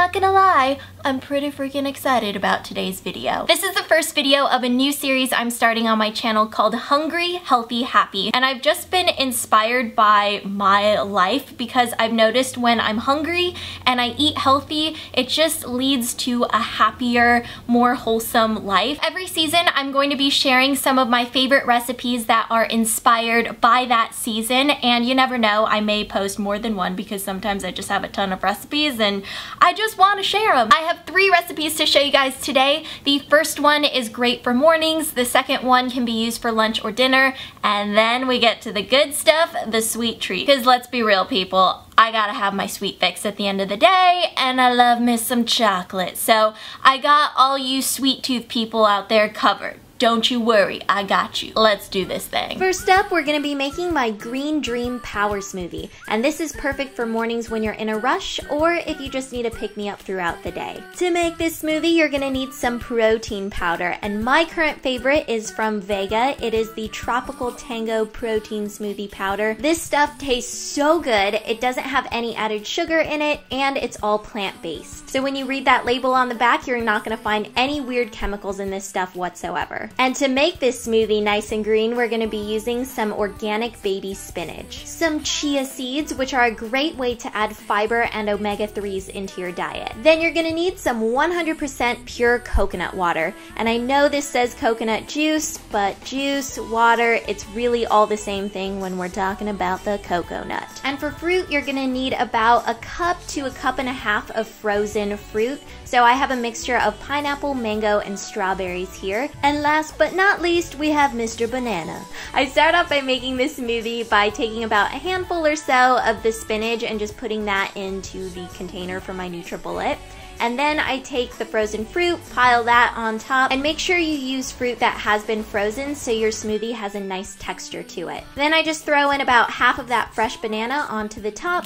not gonna lie, I'm pretty freaking excited about today's video. This is the first video of a new series I'm starting on my channel called Hungry, Healthy, Happy. And I've just been inspired by my life because I've noticed when I'm hungry and I eat healthy, it just leads to a happier, more wholesome life. Every season, I'm going to be sharing some of my favorite recipes that are inspired by that season. And you never know, I may post more than one because sometimes I just have a ton of recipes and I just want to share them. I have 3 recipes to show you guys today. The first one is great for mornings, the second one can be used for lunch or dinner, and then we get to the good stuff, the sweet treat. Because let's be real, people, I gotta have my sweet fix at the end of the day, and I love me some chocolate. So I got all you sweet tooth people out there covered. Don't you worry, I got you. Let's do this thing. First up, we're gonna be making my Green Dream Power Smoothie. And this is perfect for mornings when you're in a rush or if you just need a pick-me-up throughout the day. To make this smoothie, you're gonna need some protein powder. And my current favorite is from Vega. It is the Tropical Tango Protein Smoothie Powder. This stuff tastes so good. It doesn't have any added sugar in it, and it's all plant-based. So when you read that label on the back, you're not gonna find any weird chemicals in this stuff whatsoever. And to make this smoothie nice and green, we're going to be using some organic baby spinach, some chia seeds, which are a great way to add fiber and omega-3s into your diet. Then you're going to need some 100% pure coconut water. And I know this says coconut juice, but juice, water, it's really all the same thing when we're talking about the cocoa nut. And for fruit, you're going to need about a cup to a cup and a half of frozen fruit. So I have a mixture of pineapple, mango, and strawberries here. And last but not least, we have Mr. Banana. I start off by making this smoothie by taking about a handful or so of the spinach and just putting that into the container for my NutriBullet. And then I take the frozen fruit, pile that on top, and make sure you use fruit that has been frozen so your smoothie has a nice texture to it. Then I just throw in about half of that fresh banana onto the top,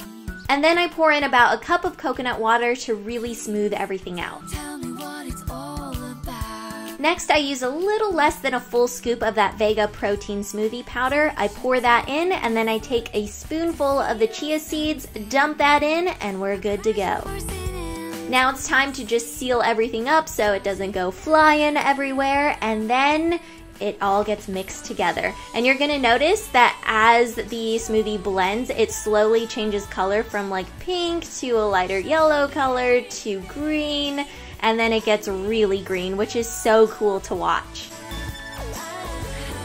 and then I pour in about a cup of coconut water to really smooth everything out. Next, I use a little less than a full scoop of that Vega protein smoothie powder. I pour that in, and then I take a spoonful of the chia seeds, dump that in, and we're good to go. Now it's time to just seal everything up so it doesn't go flying everywhere, and then it all gets mixed together. And you're gonna notice that as the smoothie blends, it slowly changes color from like pink to a lighter yellow color to green, and then it gets really green, which is so cool to watch.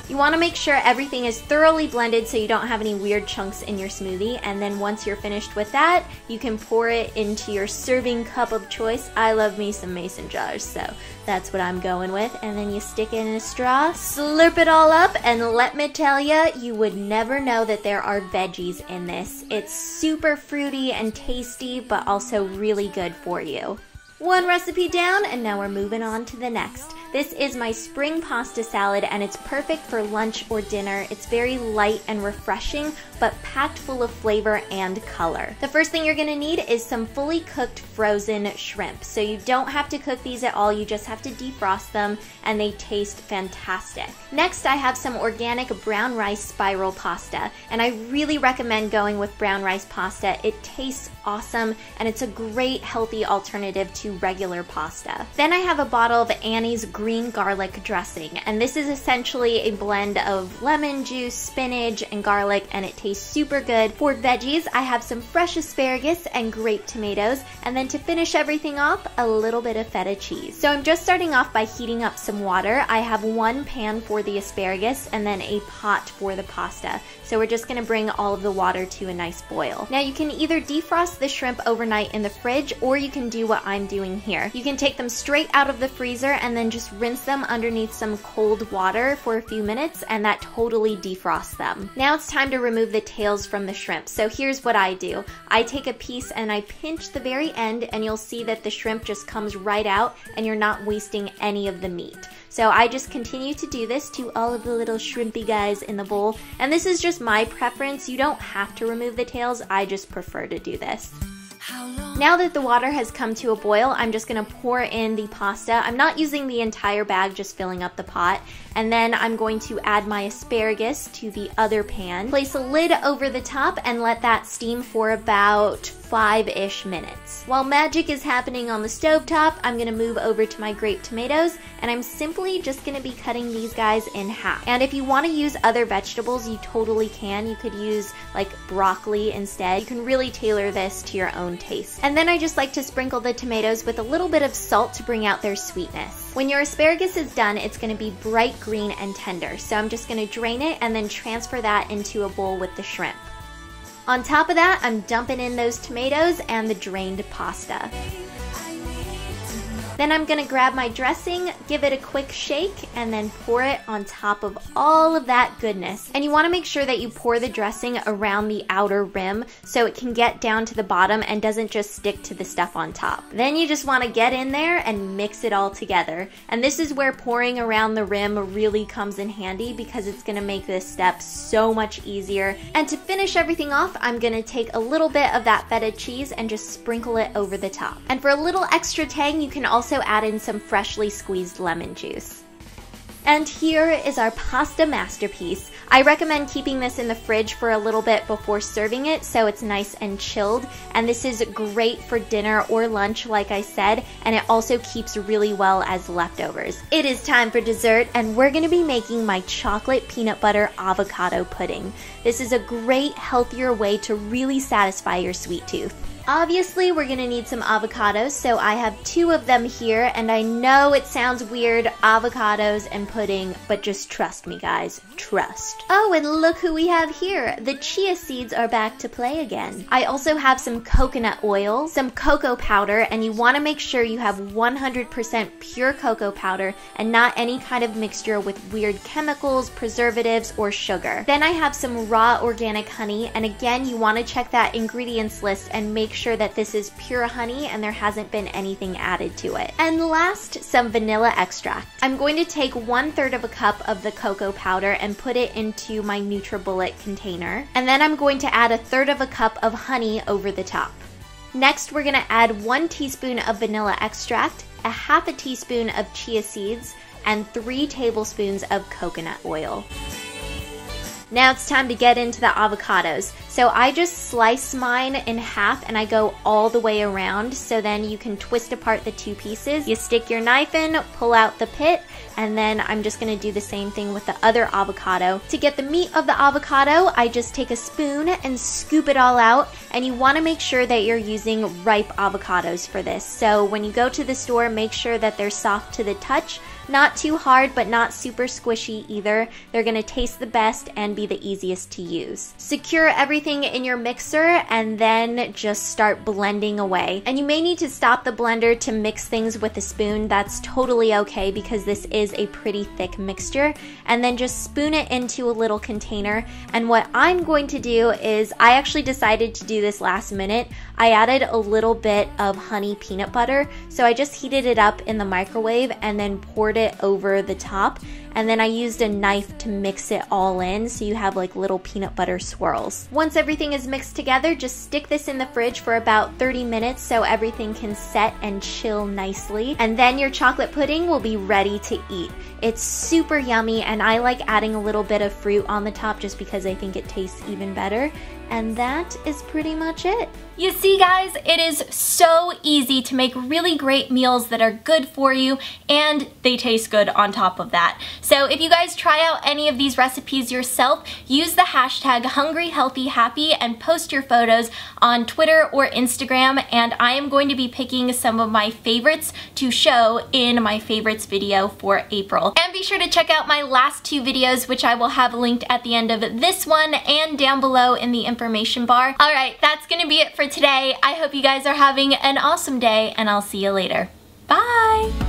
You want to make sure everything is thoroughly blended so you don't have any weird chunks in your smoothie, and then once you're finished with that, you can pour it into your serving cup of choice. I love me some mason jars, so that's what I'm going with. And then you stick it in a straw, slurp it all up, and let me tell you, you would never know that there are veggies in this. It's super fruity and tasty, but also really good for you. One recipe down, and now we're moving on to the next. This is my spring pasta salad, and it's perfect for lunch or dinner. It's very light and refreshing, but packed full of flavor and color. The first thing you're gonna need is some fully cooked frozen shrimp. So you don't have to cook these at all, you just have to defrost them, and they taste fantastic. Next, I have some organic brown rice spiral pasta, and I really recommend going with brown rice pasta. It tastes awesome, and it's a great healthy alternative to regular pasta. Then I have a bottle of Annie's green garlic dressing, and this is essentially a blend of lemon juice, spinach, and garlic, and it tastes super good. For veggies, I have some fresh asparagus and grape tomatoes, and then to finish everything off, a little bit of feta cheese. So I'm just starting off by heating up some water. I have one pan for the asparagus and then a pot for the pasta. So we're just gonna bring all of the water to a nice boil. Now you can either defrost the shrimp overnight in the fridge, or you can do what I'm doing here. You can take them straight out of the freezer and then just rinse them underneath some cold water for a few minutes, and that totally defrosts them. Now it's time to remove the tails from the shrimp. So here's what I do. I take a piece and I pinch the very end, and you'll see that the shrimp just comes right out and you're not wasting any of the meat. So I just continue to do this to all of the little shrimpy guys in the bowl, and this is just my preference. You don't have to remove the tails, I just prefer to do this. How long Now that the water has come to a boil, I'm just gonna pour in the pasta. I'm not using the entire bag, just filling up the pot. And then I'm going to add my asparagus to the other pan. Place a lid over the top and let that steam for about 5-ish minutes. While magic is happening on the stovetop, I'm gonna move over to my grape tomatoes, and I'm simply just gonna be cutting these guys in half. And if you wanna use other vegetables, you totally can. You could use like broccoli instead. You can really tailor this to your own taste. And then I just like to sprinkle the tomatoes with a little bit of salt to bring out their sweetness. When your asparagus is done, it's gonna be bright green and tender. So I'm just gonna drain it and then transfer that into a bowl with the shrimp. On top of that, I'm dumping in those tomatoes and the drained pasta. Then I'm gonna grab my dressing, give it a quick shake, and then pour it on top of all of that goodness. And you wanna make sure that you pour the dressing around the outer rim so it can get down to the bottom and doesn't just stick to the stuff on top. Then you just wanna get in there and mix it all together. And this is where pouring around the rim really comes in handy because it's gonna make this step so much easier. And to finish everything off, I'm gonna take a little bit of that feta cheese and just sprinkle it over the top. And for a little extra tang, you can also add in some freshly squeezed lemon juice. And here is our pasta masterpiece. I recommend keeping this in the fridge for a little bit before serving it so it's nice and chilled. And this is great for dinner or lunch, like I said, and it also keeps really well as leftovers. It is time for dessert, and we're gonna be making my chocolate peanut butter avocado pudding. This is a great, healthier way to really satisfy your sweet tooth. Obviously, we're gonna need some avocados, so I have 2 of them here, and I know it sounds weird, avocados and pudding, but just trust me guys, trust. Oh, and look who we have here. The chia seeds are back to play again. I also have some coconut oil, some cocoa powder, and you wanna make sure you have 100% pure cocoa powder and not any kind of mixture with weird chemicals, preservatives, or sugar. Then I have some raw organic honey, and again, you wanna check that ingredients list and make sure that this is pure honey and there hasn't been anything added to it. And last, some vanilla extract. I'm going to take 1/3 of a cup of the cocoa powder and put it into my NutriBullet container. And then I'm going to add 1/3 of a cup of honey over the top. Next, we're gonna add 1 teaspoon of vanilla extract, 1/2 teaspoon of chia seeds, and 3 tablespoons of coconut oil. Now it's time to get into the avocados. So I just slice mine in half and I go all the way around, so then you can twist apart the 2 pieces. You stick your knife in, pull out the pit, and then I'm just gonna do the same thing with the other avocado. To get the meat of the avocado, I just take a spoon and scoop it all out, and you wanna make sure that you're using ripe avocados for this. So when you go to the store, make sure that they're soft to the touch, not too hard, but not super squishy either. They're gonna taste the best and be the easiest to use. Secure everything in your mixer and then just start blending away. And you may need to stop the blender to mix things with a spoon. That's totally okay because this is a pretty thick mixture. And then just spoon it into a little container. And what I'm going to do is, I actually decided to do this last minute. I added a little bit of honey peanut butter. So I just heated it up in the microwave and then poured it over the top, and then I used a knife to mix it all in so you have like little peanut butter swirls. Once everything is mixed together, just stick this in the fridge for about 30 minutes so everything can set and chill nicely, and then your chocolate pudding will be ready to eat. It's super yummy, and I like adding a little bit of fruit on the top just because I think it tastes even better. And that is pretty much it. You see guys, it is so easy to make really great meals that are good for you and they taste good on top of that. So if you guys try out any of these recipes yourself, use the hashtag HungryHealthyHappy and post your photos on Twitter or Instagram, and I am going to be picking some of my favorites to show in my favorites video for April. And be sure to check out my last 2 videos, which I will have linked at the end of this one and down below in the information bar. Alright, that's gonna be it for today. I hope you guys are having an awesome day, and I'll see you later. Bye!